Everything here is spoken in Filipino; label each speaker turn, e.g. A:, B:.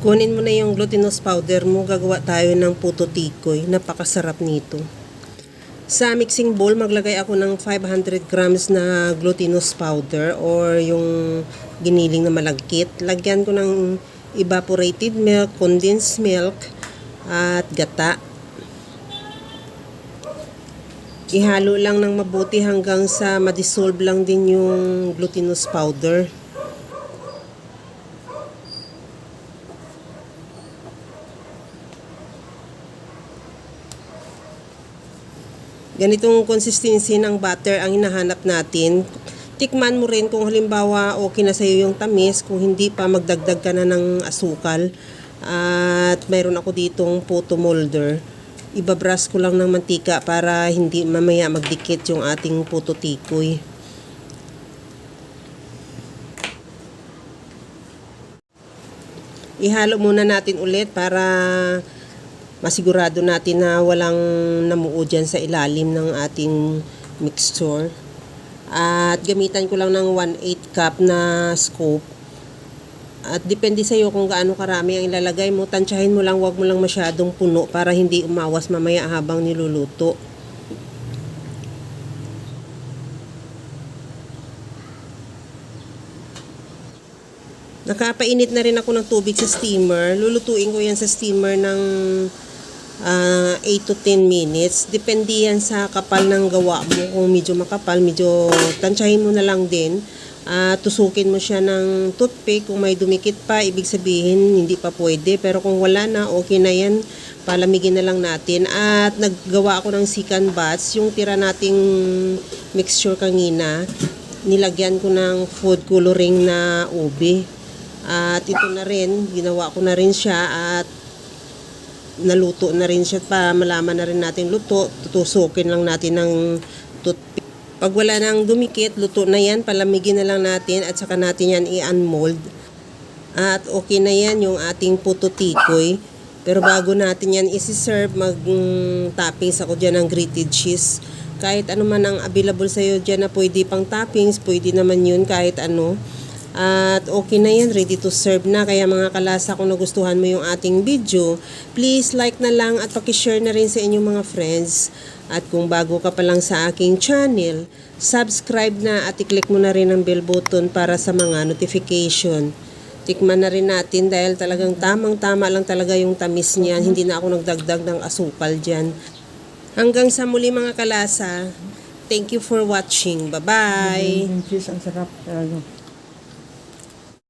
A: Kunin mo na yung glutinous powder mo, gagawa tayo ng puto tikoy. Napakasarap nito. Sa mixing bowl, maglagay ako ng 500 grams na glutinous powder or yung giniling na malagkit. Lagyan ko ng evaporated milk, condensed milk, at gata. Ihalo lang ng mabuti hanggang sa ma-dissolve lang din yung glutinous powder. Ganitong consistency ng butter ang hinahanap natin. Tikman mo rin kung halimbawa okay na sa'yo yung tamis. Kung hindi pa, magdagdag ka na ng asukal. At mayroon ako ditong puto molder. Ibabrush ko lang ng mantika para hindi mamaya magdikit yung ating puto tikoy. Ihalo muna natin ulit para masigurado natin na walang namuo dyan sa ilalim ng ating mixture. At gamitan ko lang ng 1/8 cup na scoop. At depende sa iyo kung gaano karami ang ilalagay mo. Tansyahin mo lang, wag mo lang masyadong puno para hindi umawas mamaya habang niluluto. Nakapainit na rin ako ng tubig sa steamer. Lulutuin ko yan sa steamer ng 8 to 10 minutes. Depende yan sa kapal ng gawa mo. Kung medyo makapal, medyo tansyahin mo na lang din. Tusukin mo siya ng toothpick. Kung may dumikit pa, ibig sabihin hindi pa pwede. Pero kung wala na, okay na yan. Palamigin na lang natin. At naggawa ako ng second batch. Yung tira nating mixture kanina, nilagyan ko ng food coloring na ube. At ito na rin, ginawa ko na rin siya at naluto na rin siya para malaman na rin natin luto. Tutusukin lang natin ng toothpick. Pag wala nang dumikit, luto na yan. Palamigin na lang natin at saka natin yan i-unmold. At okay na yan yung ating puto tikoy. Pero bago natin yan isi-serve, mag-toppings ako dyan ng grated cheese. Kahit ano man ang available sa'yo dyan na pwede pang toppings, pwede naman yun kahit ano. At okay na yan, ready to serve na. Kaya mga kalasa, kung nagustuhan mo yung ating video, please like na lang at pakishare na rin sa inyong mga friends. At kung bago ka pa lang sa aking channel, subscribe na at i-click mo na rin ang bell button para sa mga notification. Tikman na rin natin dahil talagang tamang-tama lang talaga yung tamis niyan. Hindi na ako nagdagdag ng asukal dyan. Hanggang sa muli mga kalasa, thank you for watching. Bye-bye!
B: Cheese, ang sarap talaga.